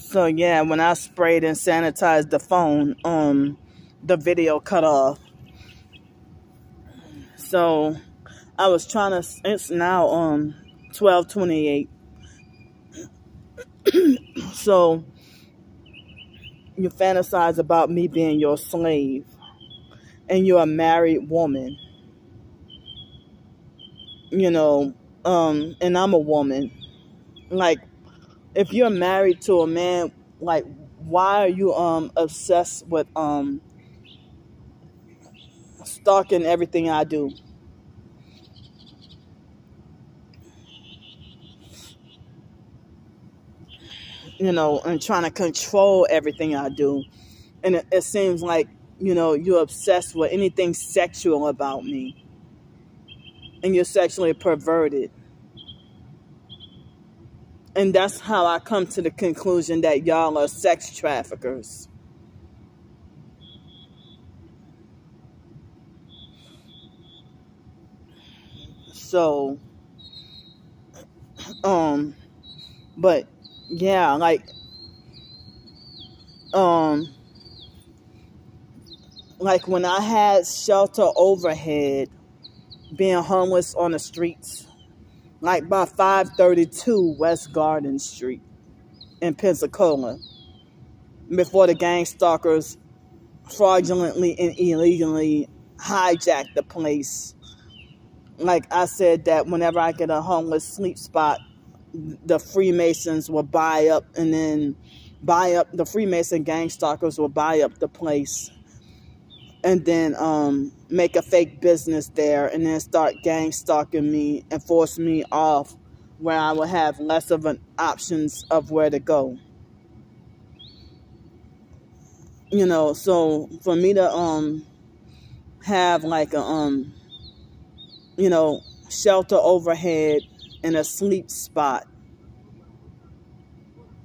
So yeah, when I sprayed and sanitized the phone, the video cut off. So I was trying to, it's now 12:28. So you fantasize about me being your slave, and you're a married woman, you know, and I'm a woman. Like, if you're married to a man, like, why are you obsessed with stalking everything I do? You know, and trying to control everything I do. And it seems like, you know, you're obsessed with anything sexual about me. And you're sexually perverted. And that's how I come to the conclusion that y'all are sex traffickers. So, but yeah, like when I had shelter overhead, being homeless on the streets, like by 532 West Garden Street in Pensacola, before the gang stalkers fraudulently and illegally hijacked the place. Like I said, that whenever I get a homeless sleep spot, the Freemasons will buy up, and then the Freemason gang stalkers will buy up the place, and then make a fake business there, and then start gang stalking me and force me off, where I will have less of an options of where to go. You know, so for me to have like a you know, shelter overhead and a sleep spot.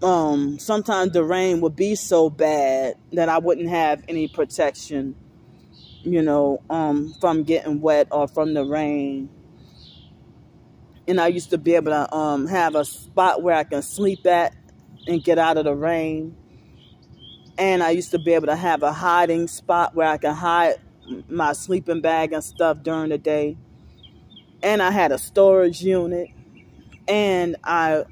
Sometimes the rain would be so bad that I wouldn't have any protection, you know, from getting wet or from the rain. And I used to be able to have a spot where I can sleep at and get out of the rain. And I used to be able to have a hiding spot where I can hide my sleeping bag and stuff during the day. And I had a storage unit, and I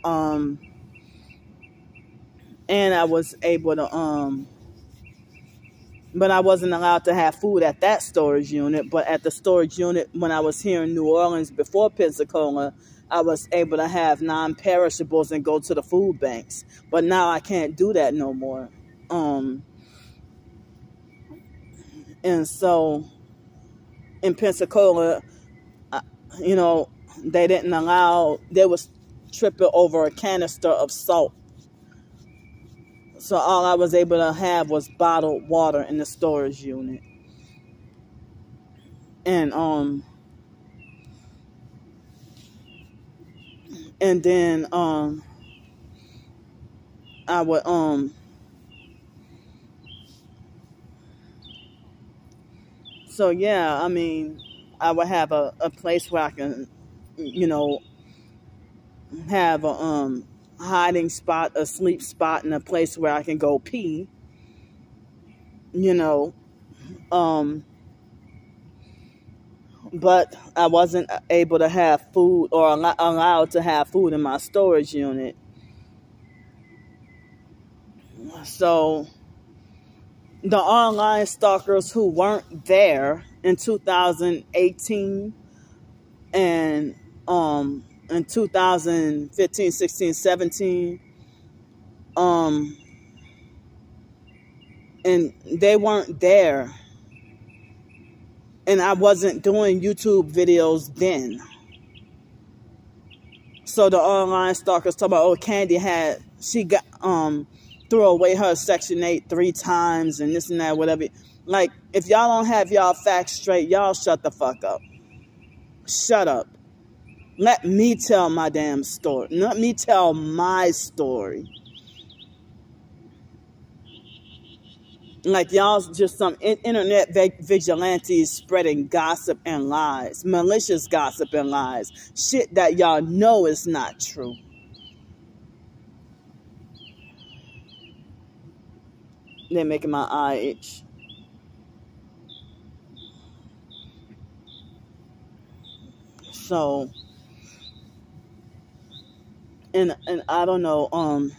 was able to but I wasn't allowed to have food at that storage unit. But at the storage unit when I was here in New Orleans before Pensacola, I was able to have non-perishables and go to the food banks. But now I can't do that no more. And so in Pensacola, you know, they was tripping over a canister of salt. So all I was able to have was bottled water in the storage unit. And then I would so yeah, I mean, I would have a place where I can, you know, have a hiding spot, a sleep spot, and a place where I can go pee, you know. But I wasn't able to have food, or allowed to have food in my storage unit. So the online stalkers who weren't there in 2018 and in 2015, 16, 17, and they weren't there, and I wasn't doing YouTube videos then. So the online stalkers talk about, oh, Candy she got threw away her Section 8 3 times and this and that, whatever. Like, if y'all don't have y'all facts straight, y'all shut the fuck up. Shut up. Let me tell my damn story. Let me tell my story. Like, y'all's just some internet vigilantes spreading gossip and lies. Malicious gossip and lies. Shit that y'all know is not true. They're making my eye itch. So, and I don't know,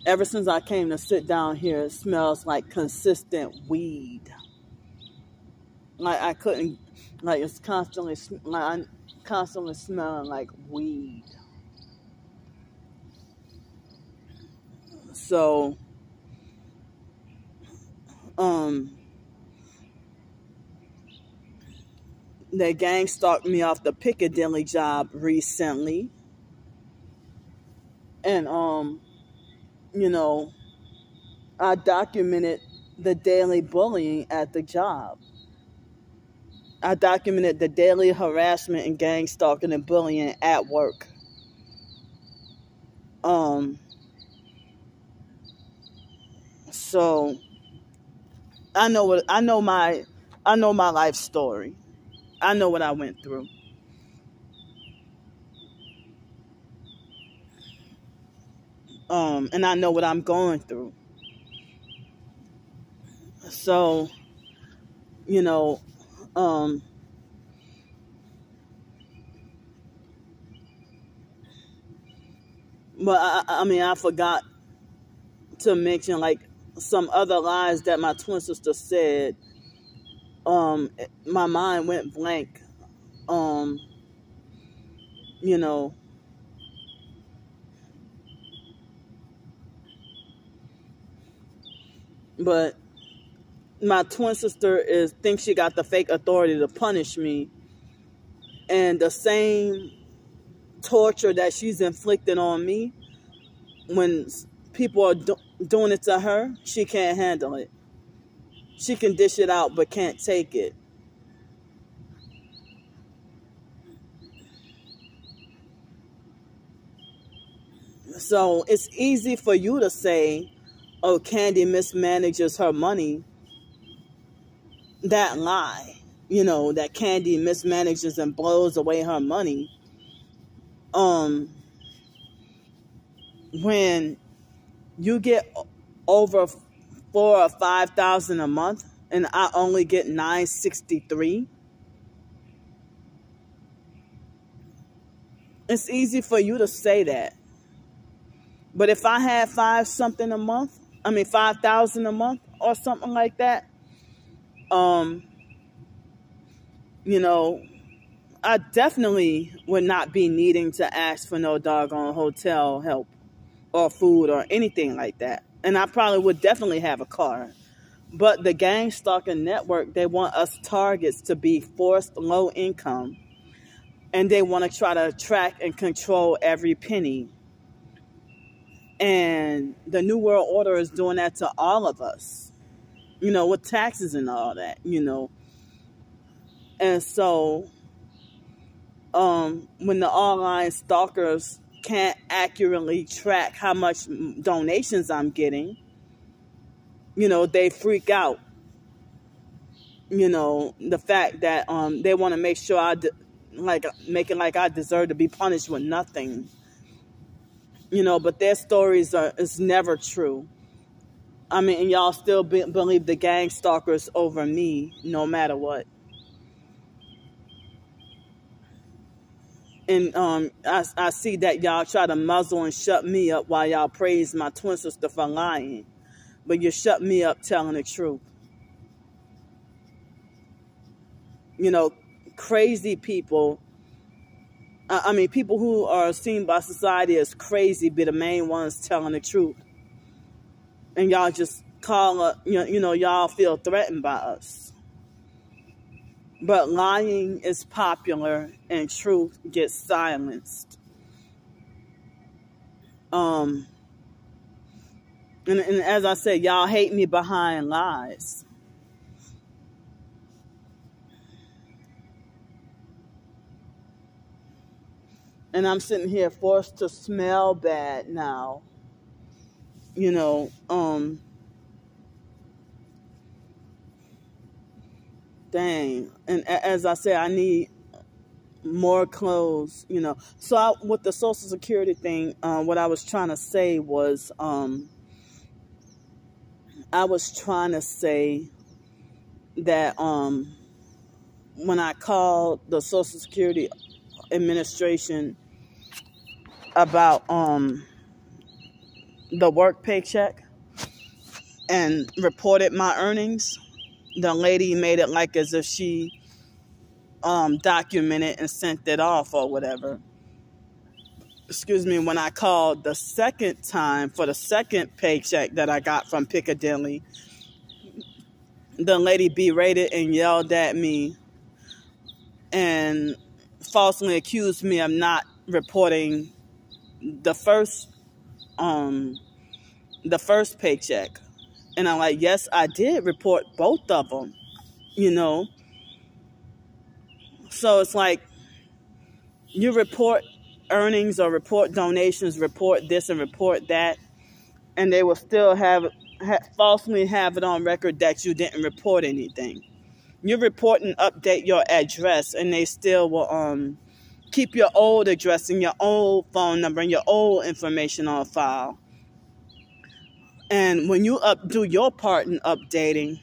ever since I came to sit down here, it smells like consistent weed. Like I couldn't, like it's constantly, like I'm constantly smelling like weed. So, the gang stalked me off the Piccadilly job recently. And, you know, I documented the daily bullying at the job. I documented the daily harassment and gang stalking and bullying at work. So I know my life story. I know what I went through. And I know what I'm going through. So, you know, but I mean, I forgot to mention like some other lies that my twin sister said. My mind went blank. You know, but my twin sister thinks she got the fake authority to punish me, and the same torture that she's inflicting on me, when people are doing it to her, she can't handle it. She can dish it out, but can't take it. So it's easy for you to say, oh, Candy mismanages her money. That lie, you know, that Candy mismanages and blows away her money. When you get over $4,000 or $5,000 a month, and I only get $963, it's easy for you to say that. But if I had $5,000 a month a month or something like that, you know, I definitely would not be needing to ask for no doggone hotel help or food or anything like that. And I probably would definitely have a car. But the gang stalking network, they want us targets to be forced low income. And they want to try to track and control every penny. And the New World Order is doing that to all of us, you know, with taxes and all that, you know. And so, when the online stalkers can't accurately track how much donations I'm getting, you know, they freak out. You know, the fact that they want to make sure make it like I deserve to be punished with nothing. You know, but their stories is never true. I mean, and y'all still believe the gang stalkers over me, no matter what. And I see that y'all try to muzzle and shut me up while y'all praise my twin sister for lying. But you shut me up telling the truth. You know, crazy people, I mean, people who are seen by society as crazy be the main ones telling the truth. And y'all just you know, y'all feel threatened by us. But lying is popular and truth gets silenced. And as I said, y'all hate me behind lies. And I'm sitting here forced to smell bad now. You know, dang. And as I said, I need more clothes, you know. So with the Social Security thing, what I was trying to say was, I was trying to say that when I called the Social Security Administration about the work paycheck and reported my earnings, the lady made it like as if she documented and sent it off or whatever. Excuse me, when I called the second time for the second paycheck that I got from Piccadilly, the lady berated and yelled at me and falsely accused me of not reporting the first paycheck. And I'm like, yes, I did report both of them, you know. So it's like, you report earnings or report donations, report this and report that, and they will still falsely have it on record that you didn't report anything. You report and update your address, and they still will keep your old address and your old phone number and your old information on file. And when you do your part in updating,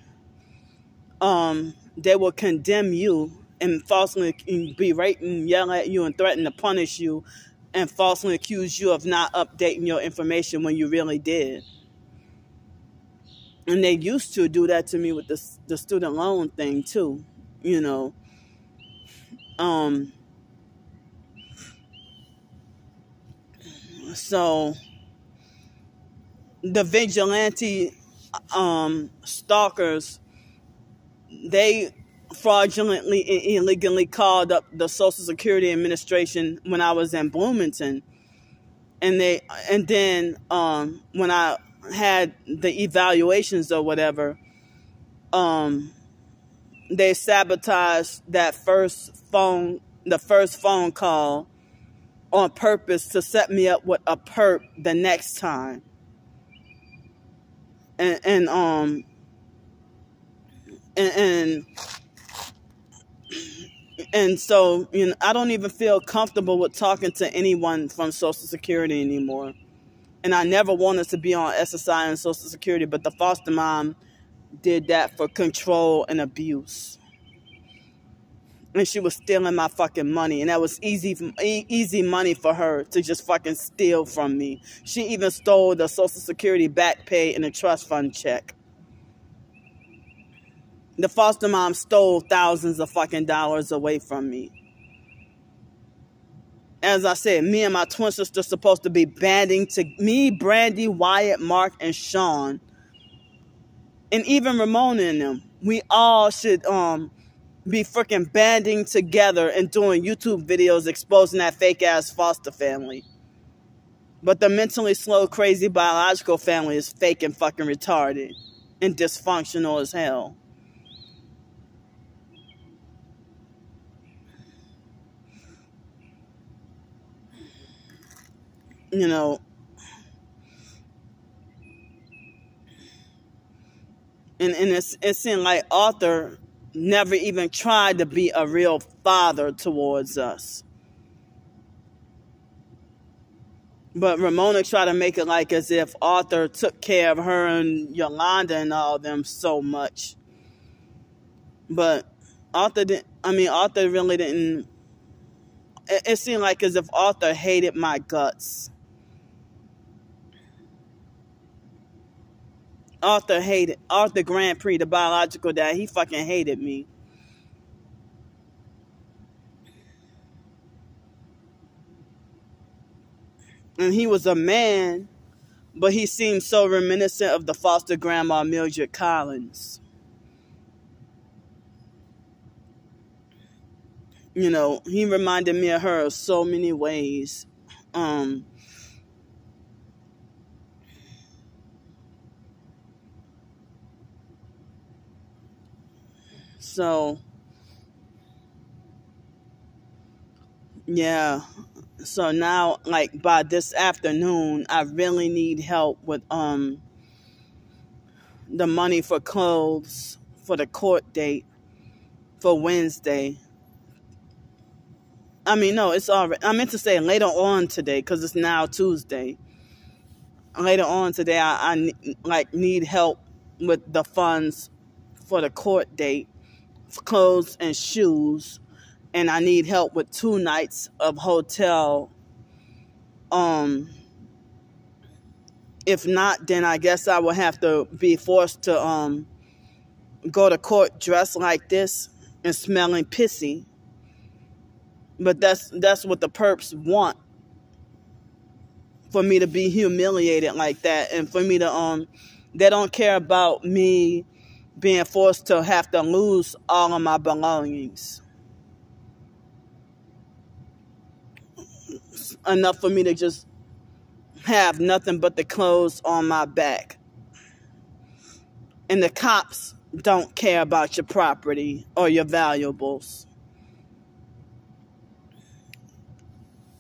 they will condemn you and falsely berate and yell at you and threaten to punish you and falsely accuse you of not updating your information when you really did. And they used to do that to me with the student loan thing too, you know. So the vigilante stalkers, they fraudulently and illegally called up the Social Security Administration when I was in Bloomington, and then when I had the evaluations or whatever, they sabotaged the first phone call on purpose to set me up with a perp the next time, and so, you know, I don't even feel comfortable with talking to anyone from Social Security anymore. And I never wanted to be on SSI and Social Security, but the foster mom did that for control and abuse. And she was stealing my fucking money, and that was easy money for her to just fucking steal from me. She even stole the Social Security back pay and a trust fund check. The foster mom stole thousands of fucking dollars away from me. As I said, me and my twin sister supposed to be banding to me, Brandy, Wyatt, Mark, and Sean, and even Ramona and them. We all should be freaking banding together and doing YouTube videos exposing that fake ass foster family. But the mentally slow, crazy biological family is fake and fucking retarded and dysfunctional as hell. You know, and it seemed like Arthur never even tried to be a real father towards us. But Ramona tried to make it like as if Arthur took care of her and Yolanda and all them so much. But Arthur really didn't. It seemed like as if Arthur hated my guts. Arthur Grand Prix, the biological dad, he fucking hated me. And he was a man, but he seemed so reminiscent of the foster grandma Mildred Collins. You know, he reminded me of her in so many ways. So, yeah. So now, like, by this afternoon, I really need help with the money for clothes for the court date for Wednesday. I mean, no, it's already. I meant to say later on today because it's now Tuesday. Later on today, I need help with the funds for the court date, clothes and shoes, and I need help with 2 nights of hotel. If not, then I guess I will have to be forced to go to court dressed like this and smelling pissy. But that's what the perps want, for me to be humiliated like that, and for me to they don't care about me being forced to have to lose all of my belongings. Enough for me to just have nothing but the clothes on my back. And the cops don't care about your property or your valuables.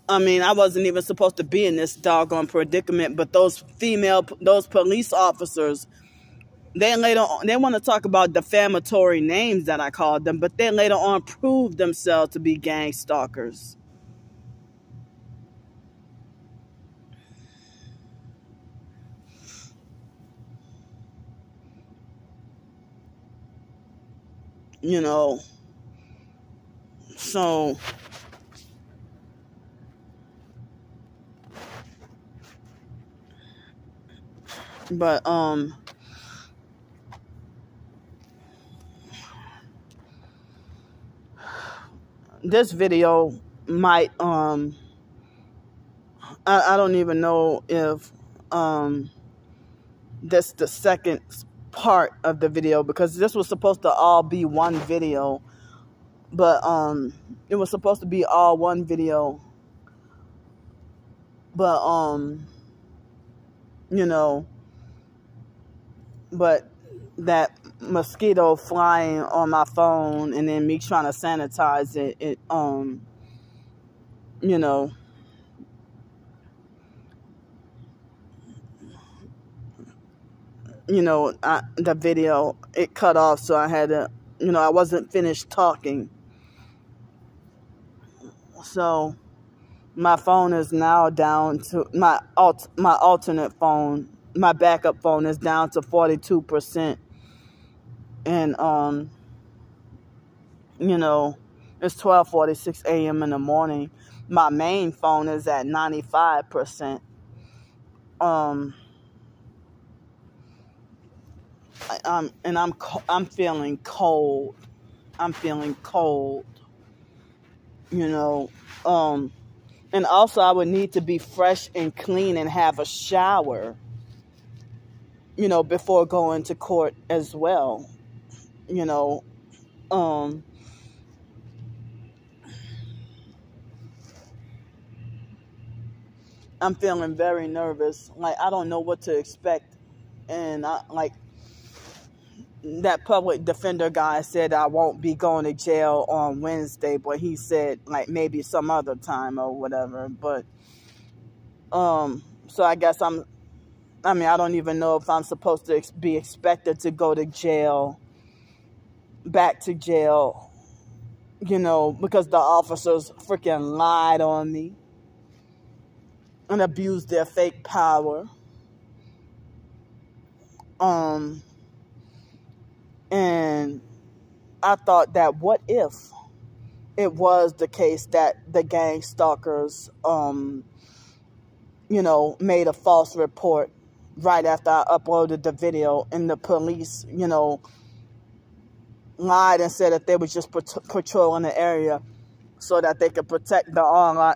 I mean, I wasn't even supposed to be in this doggone predicament, but those police officers, they want to talk about defamatory names that I called them, but they later on proved themselves to be gang stalkers. You know, so but this video might I don't even know if this the second part of the video, because this was supposed to all be one video, but it was supposed to be all one video, but you know, but that mosquito flying on my phone and then me trying to sanitize it you know, the video, it cut off, so I had to, I wasn't finished talking. So my phone is now down to my alternate phone. My backup phone is down to 42%. And it's 12:46 a.m. in the morning. My main phone is at 95%. I'm feeling cold. I'm feeling cold. And also I would need to be fresh and clean and have a shower, before going to court as well. I'm feeling very nervous. Like, I don't know what to expect. And that public defender guy said I won't be going to jail on Wednesday, but he said maybe some other time or whatever. But so I guess I don't even know if I'm supposed to be expected to go to jail, back to jail, because the officers freaking lied on me and abused their fake power. And I thought that what if it was the case that the gang stalkers, made a false report right after I uploaded the video, and the police, lied and said that they were just patrolling the area so that they could protect the online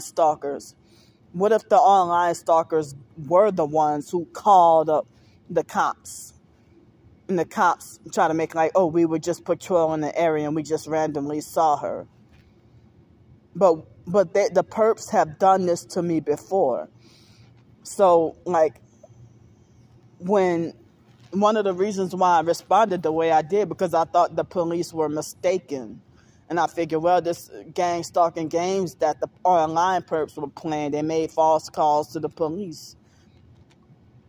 stalkers. What if the online stalkers were the ones who called up the cops, and the cops try to make we were just patrolling the area and we just randomly saw her? But the perps have done this to me before. So when one of the reasons why I responded the way I did, because I thought the police were mistaken. And I figured, well, this gang stalking games that the online perps were playing, they made false calls to the police.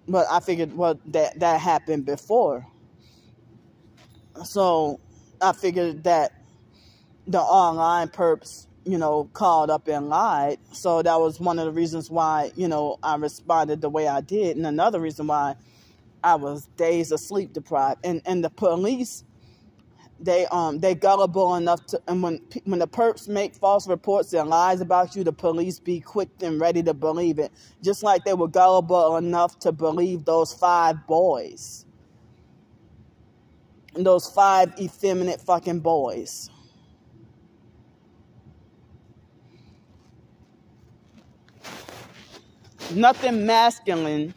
But I figured, well, that happened before. So I figured that the online perps called up and lied. So that was one of the reasons why, I responded the way I did. And another reason why I was days of sleep deprived. And the police, they gullible enough to, and when the perps make false reports and lies about you, the police be quick and ready to believe it. Just like they were gullible enough to believe those 5 boys. And those 5 effeminate fucking boys. Nothing masculine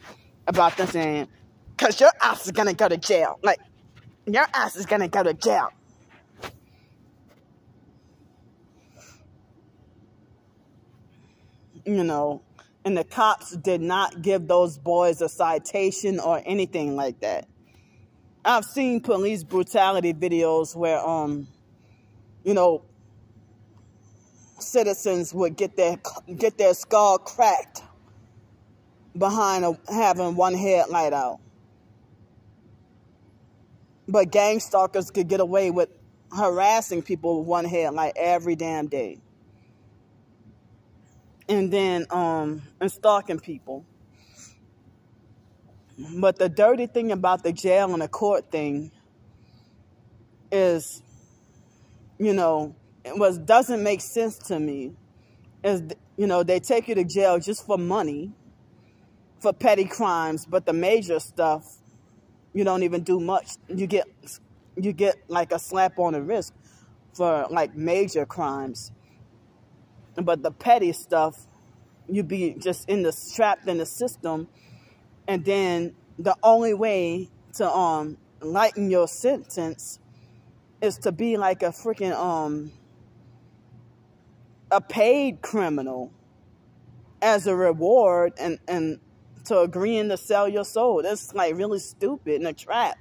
about them saying, because your ass is going to go to jail. Like, your ass is going to go to jail. And the cops did not give those boys a citation or anything like that. I've seen police brutality videos where, citizens would get their skull cracked behind having one headlight out. But gang stalkers could get away with harassing people with one headlight every damn day. And then, and stalking people. But the dirty thing about the jail and the court thing is, doesn't make sense to me. Is, they take you to jail just for money, for petty crimes, but the major stuff, you don't even do much. You get like a slap on the wrist for like major crimes. But the petty stuff, you be just trapped in the system, and then the only way to lighten your sentence is to be like a freaking a paid criminal as a reward, and to agreeing to sell your soul. That's like really stupid and a trap.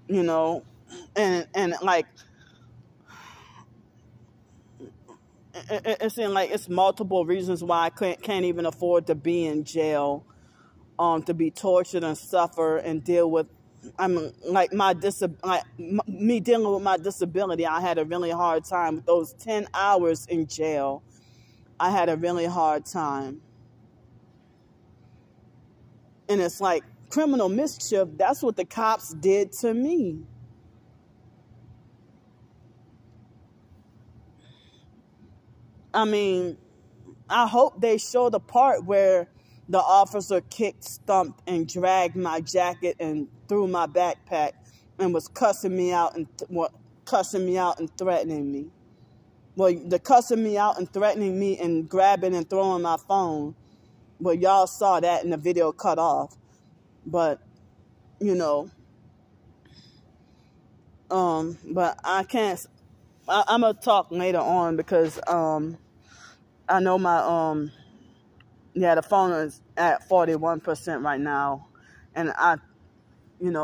And like it seems like it's multiple reasons why I can't even afford to be in jail, to be tortured and suffer and deal with. Me dealing with my disability. I had a really hard time with those 10 hours in jail. I had a really hard time, and it's like criminal mischief. That's what the cops did to me. I mean, I hope they show the part where the officer kicked, stumped, and dragged my jacket and threw my backpack and was cussing me out and threatening me. Well, the cussing me out and threatening me and grabbing and throwing my phone. Well, y'all saw that in the video cut off. But, but I can't. I'm gonna talk later on because I know my the phone is at 41% right now, and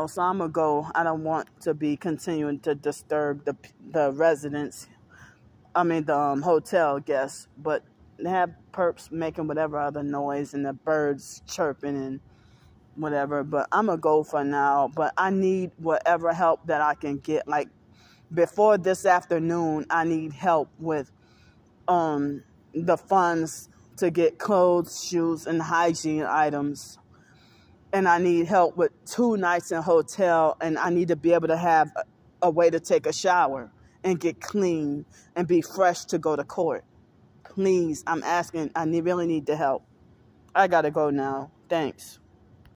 so I'm gonna go. I don't want to be continuing to disturb the residents. I mean the hotel guests, but they have perps making whatever other noise and the birds chirping and whatever. But I'm gonna go for now. But I need whatever help that I can get. Like before this afternoon, I need help with the funds to get clothes, shoes, and hygiene items. And I need help with 2 nights in hotel, and I need to be able to have a way to take a shower and get clean and be fresh to go to court. Please, I'm asking, really need the help. I gotta go now. Thanks.